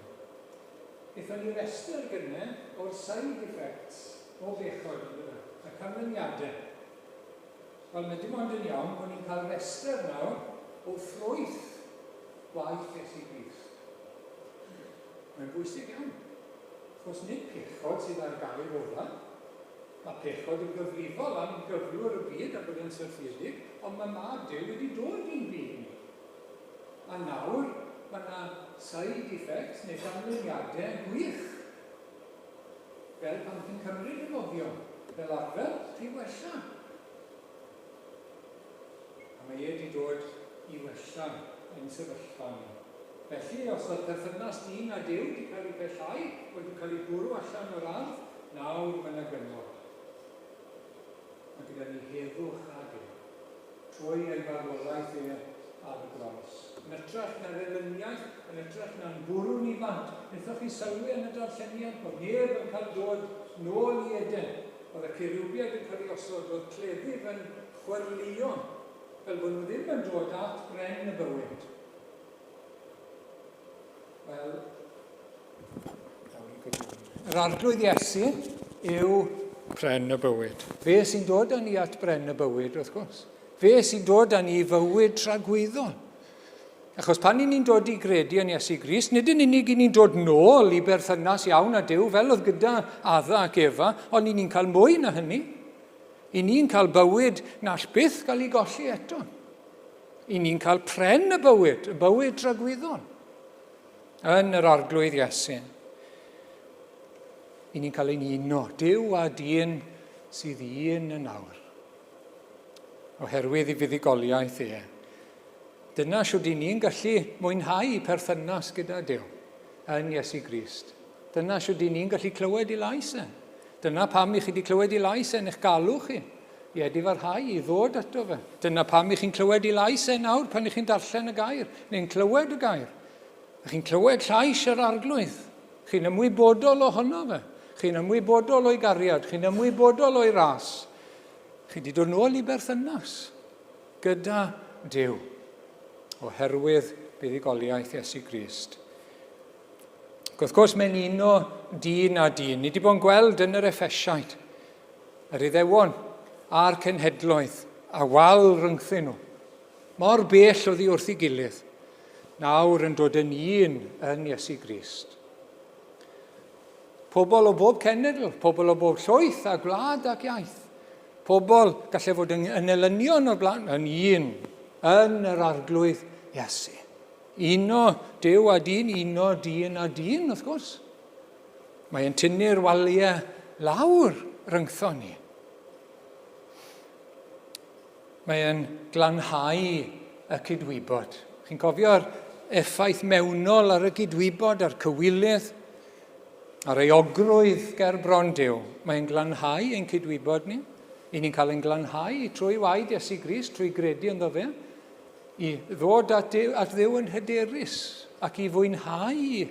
Eithon ni restr gynnau o'r side effects o bechod yn dda. canlyniadau. Wel, mae dim ond yn iawn bod ni'n cael rester nawr o ffrwyth gwaith Iesu Grist. Mae'n bwysig iawn. Os nid pechod sydd ar gael ola, mae pechod yn gyfrifol am gyflwr y byd a bod yn syrthiedig, ond mae Mab Duw wedi dod i'n byd ni. A nawr, mae yna side effects neu ganlyniadau gwych. Fel pan chi'n cymryd y gofio, fel arfer, chi wella. A mae wedi dod i wella yn sefyllfa ni. Felly, os oedd perthynas ni a Duw wedi cael ei bellhau, wedi cael ei bwrw allan o'r ardd, nawr mae'n agynod. Mae gyda ni heddwch a Duw, trwy ei farwolaeth ar y gros. Yn ytrach na'r elyniaeth, yn ytrach na'n bwrw ni fant. Wnaethoch chi sylwi yn y darlleniad bod neb yn cael dod nôl i Eden. Oedd y cerubiaid yn cael ei osod, oedd cleddyf yn chwyrlio, fel bod nhw ddim yn dod at bren y bywyd. Wel, yr arglwydd Iesu yw bren y bywyd. Fe sy'n dod â ni at bren y bywyd, wrth gwrs. Fe sy'n dod â ni i fywyd tragwyddol. Achos pan ni'n dod i gredu yn Iesu Grist, nid yn unig i ni'n dod nôl i berthynas iawn â Duw, fel oedd gyda Adda ac Efa, ond ni'n cael mwy na hynny. I ni'n cael bywyd na all byth cael ei golli eto. I ni'n cael pren y bywyd tragwyddol. Yn yr arglwydd Iesu. I ni'n cael ein uno, Duw a dyn sydd un yn awr. Oherwydd ei fuddugoliaeth e. Dyna siwr i ni'n gallu mwynhau perthynas gyda Duw yn Iesu Grist. Dyna siwr i ni'n gallu clywed ei lais e. Dyna pam i chi wedi clywed ei lais e yn eich galw chi. I edifarhau, i ddod ato fe. Dyna pam i chi'n clywed ei lais e nawr pan i chi'n darllen y gair, neu'n clywed y gair. Chi'n clywed llais yr arglwydd. Chi'n ymwybodol ohono fe. Chi'n ymwybodol o'i gariad. Chi'n ymwybodol o'i ras. Chi wedi dod nôl i berthynas gyda Duw. Oherwydd buddugoliaeth Iesu Grist. Wrth gwrs, mae'n uno dyn a dyn. Ni wedi bod yn gweld yn yr Effesiaid, yr Iddewon a'r cenhedloedd, a wal rhyngthyn nhw. Mor bell oedd hi wrth ei gilydd. Nawr yn dod yn un yn Iesu Grist. Pobl o bob cenedl, pobl o bob llwyth a gwlad ac iaith. Pobl gallai fod yn elynion o'r blaen, yn un, yn yr arglwydd Iesu. Uno Duw a dyn, uno dyn a dyn, wrth gwrs. Mae'n tynnu'r waliau lawr rhyngtho ni. Mae'n glanhau y cydwybod. Chi'n cofio'r effaith mewnol ar y cydwybod, ar cywilydd, ar ei ogrwydd ger bron Duw. Mae'n glanhau ein cydwybod ni. I ni'n cael ein glanhau trwy waed Iesu Grist, trwy gredu ynddo fe, i ddod at Dduw yn hyderus ac i fwynhau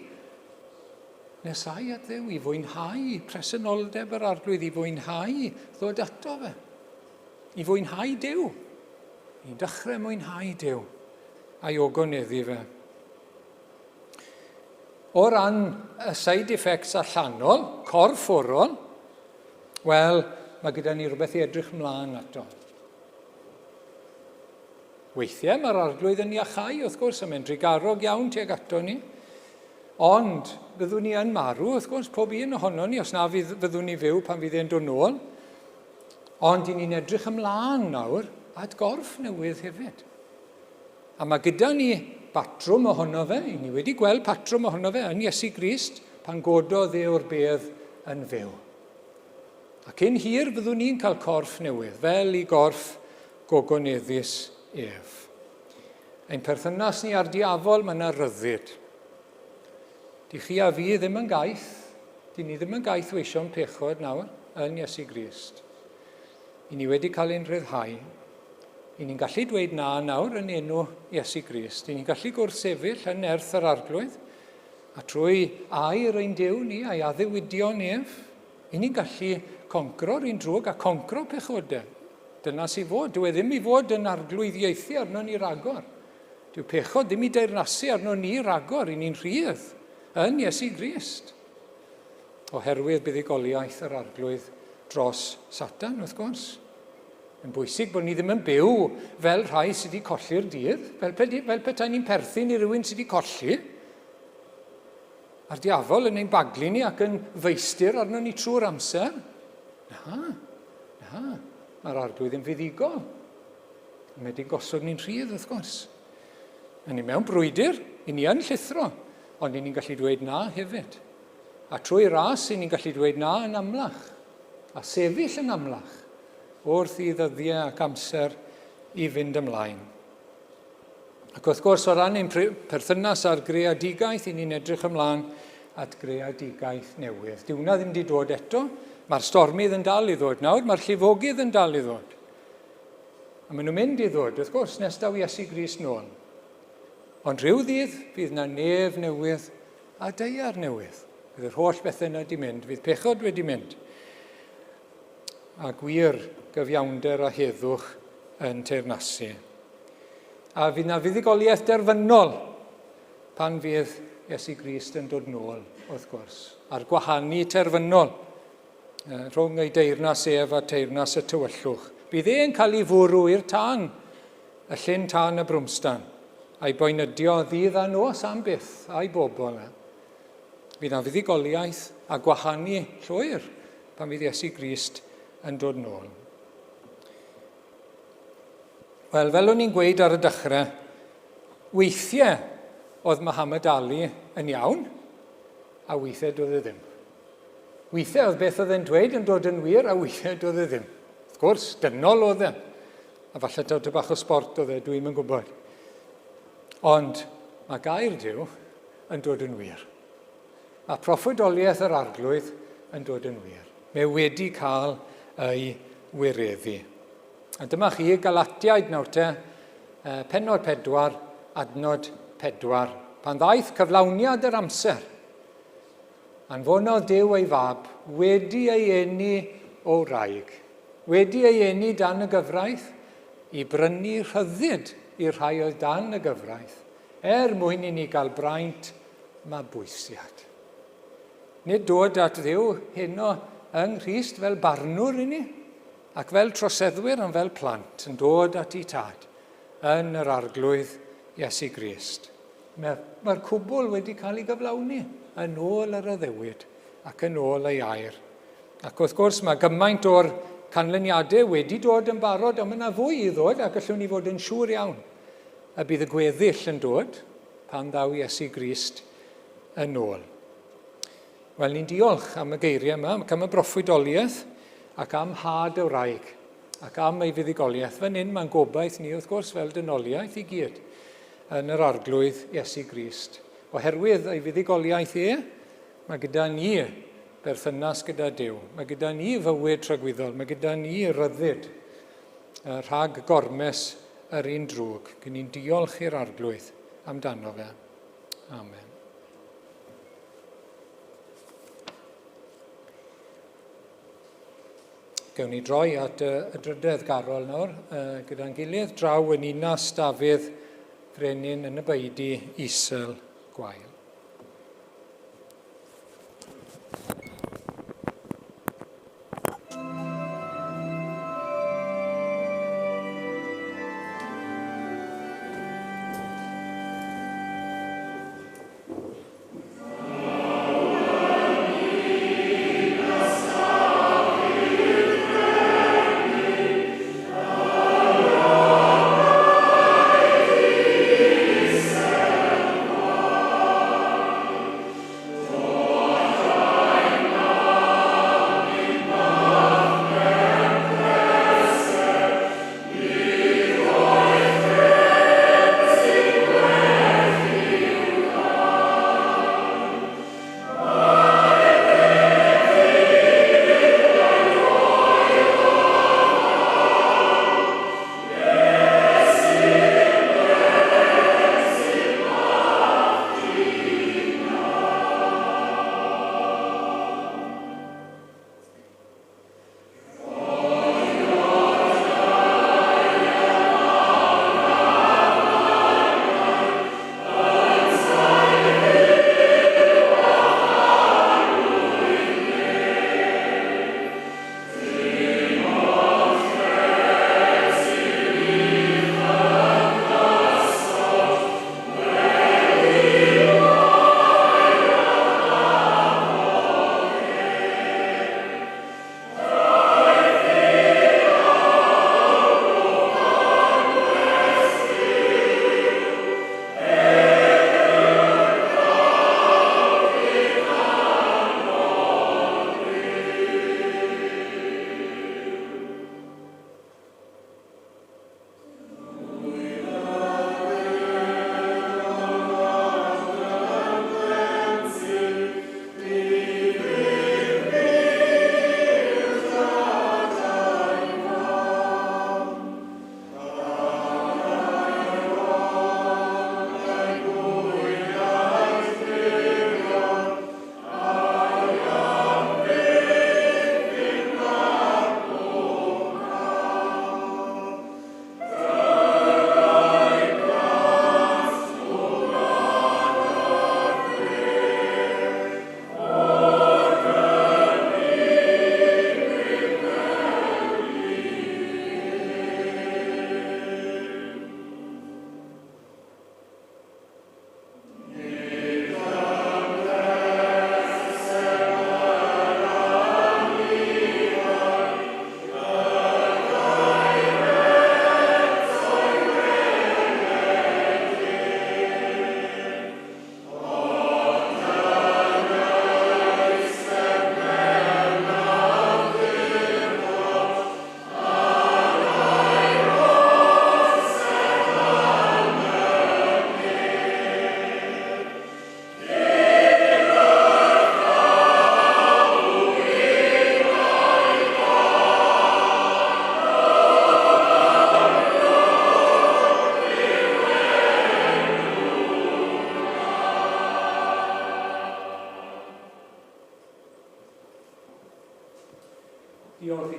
nesau at Dduw, i fwynhau presenoldeb yr arglwydd, i fwynhau ddod ato fe, i fwynhau Duw, i dechrau mwynhau Duw a'i ogoneddu fe. O ran y side effects allanol, corfforol, wel, mae gyda ni rhywbeth i edrych ymlaen ato. Weithiau mae'r arglwydd yn iachau, wrth gwrs, a mae'n drigarog iawn tuag ato ni. Ond byddwn ni yn marw, wrth gwrs, pob un ohono ni, os na fyddwn ni fyw pan fydd e'n dod nôl. Ond i ni'n edrych ymlaen nawr at gorff newydd hefyd. A mae gyda ni batrwm ohono fe, i ni wedi gweld patrwm ohono fe yn Iesu Grist pan gododd e o'r bedd yn fyw. Ac yn hir byddwn ni'n cael corff newydd, fel i gorff gogoneddus ef. Ein perthynas ni ar diafol mae yna ryddid. Di chi a fi ddim yn gaeth, di ni ddim yn gaeth weision pechod nawr yn Iesu Grist. I ni wedi cael ein rhyddhau. I ni'n gallu dweud na nawr yn enw Iesu Grist. I ni'n gallu gwrthsefyll yn nerth yr arglwydd, a trwy air ein Duw ni a'i addewidion ef, i ni'n gallu concro'r un drwg a concro pechodau. Dyna sy'n fod. Dyw e ddim i fod yn arglwyddiaethu arno ni ragor. Dyw pechod ddim i deyrnasu arno ni ragor, i ni'n rhydd yn Iesu Grist. Oherwydd buddugoliaeth yr arglwydd dros Satan, wrth gwrs. Yn bwysig bod ni ddim yn byw fel rhai sydd wedi colli'r dydd, fel petai ni'n perthyn i rywun sydd wedi colli. A'r diafol yn ein baglu ni ac yn feistr arno ni trwy'r amser. Na, mae'r arglwydd yn fuddigol. Mae wedi gosod ni'n rhydd, wrth gwrs. A ni mewn brwydr, i ni yn llithro, ond ni'n gallu dweud na hefyd. A trwy ras, ni'n gallu dweud na yn amlach, a sefyll yn amlach, wrth i ddyddiau ac amser i fynd ymlaen. Ac wrth gwrs, o ran ein perthynas ar greadigaeth, ni'n edrych ymlaen at greadigaeth newydd. Dyw hwnna ddim wedi dod eto, mae'r stormydd yn dal i ddod nawr, mae'r llifogydd yn dal i ddod. A maen nhw'n mynd i ddod, wrth gwrs, nes daw Iesu Grist nôl. Ond rhyw ddydd, fydd na nef newydd a deiar newydd. Fydd yr holl bethau yna wedi mynd, fydd pechod wedi mynd. A gwir gyfiawnder a heddwch yn teyrnasu. A fydd na fuddigoliaeth derfynol pan fydd Iesu Grist yn dod nôl, wrth gwrs, a'r gwahanu terfynol rhwng ei deyrnas ef a teyrnas y tywyllwch. Bydd e'n cael ei fwrw i'r tân, y llyn tân y brwmstan, a'i boenydio ddydd a nos am byth a'i bobl. Bydd na fuddigoliaeth a gwahanu llwyr pan fydd Iesu Grist yn dod nôl. Wel, fel o'n i'n gweud ar y dechrau, weithiau oedd Muhammad Ali yn iawn, a weithiau doedd e ddim. Weithiau oedd beth oedd e'n dweud yn dod yn wir, a weithiau doedd e ddim. Wrth gwrs, dynol oedd e. A falle taw bach o sport oedd e, dwi'n yn gwybod. Ond mae gair Duw yn dod yn wir. Mae proffwydoliaeth yr arglwydd yn dod yn wir. Mae wedi cael ei wireddu. A dyma chi Galatiaid nawr te, pennod 4, adnod 4. Pan ddaeth cyflawniad yr amser, anfonodd Duw ei fab wedi ei eni o wraig, wedi ei eni dan y gyfraith, i brynu rhyddid i'r rhai oedd dan y gyfraith, mwyn i ni gael braint mabwysiad. Nid dod at Dduw heno yng Nghrist fel barnwr i ni, ac fel troseddwyr ond fel plant yn dod at ei tad yn yr arglwydd Iesu Grist. Mae'r cwbl wedi cael ei gyflawni yn ôl yr addewid ac yn ôl ei air. Ac wrth gwrs mae gymaint o'r canlyniadau wedi dod yn barod, ond mae yna fwy i ddod ac allwn ni fod yn siŵr iawn y bydd y gweddill yn dod pan ddaw Iesu Grist yn ôl. Wel, ni'n diolch am y geiriau yma, am y broffwydoliaeth ac am had y wraig ac am ei fuddigoliaeth. Fan hyn mae'n gobaith ni wrth gwrs fel dynoliaeth i gyd yn yr arglwydd Iesu Grist. Oherwydd ei fuddigoliaeth mae gyda ni berthynas gyda Duw. Mae gyda ni fywyd tragwyddol, mae gyda ni ryddid rhag gormes yr un drwg. Gyn ni'n diolch i'r arglwydd amdano fe. Amen. Gewn ni droi at y drydedd garol nawr, gyda'n gilydd draw yn unas Dafydd Frenin yn y beidi isel gwael.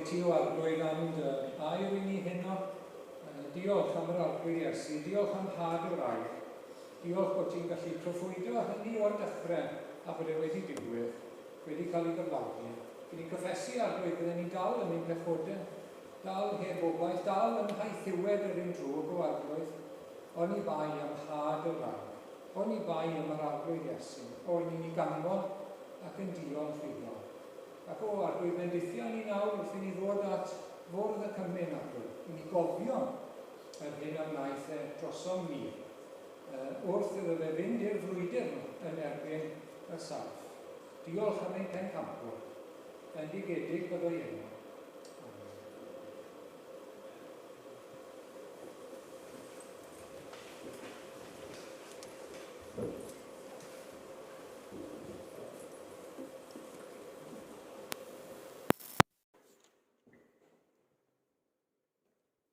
ti o arglwydd am dy air I ni heno. Diolch am yr arglwydd Iesu, diolch am had yr air. Diolch bod ti'n gallu proffwydo hynny o'r dechrau a bod e wedi digwydd, wedi cael ei gyflawni. Wedi cyffesu arglwydd byddwn ni dal yn ein pechodau, dal heb obaith, dal yn haethiwed yr un drwg o arglwydd, ond I bai am had yr air. Ond I bai am yr arglwydd Iesu, o'n i'n ei ganmol ac yn diolch rhugol. Ac o arglwydd bendithio ni nawr wrth I ni ddod at fwrdd y cymun arglwydd. I ni gofio yr hyn am wnaeth drosom ni, wrth iddo fe fynd i'r flwyddyn yn erbyn y saff. Diolch am ein pencampwr, bendigedig byddai enw.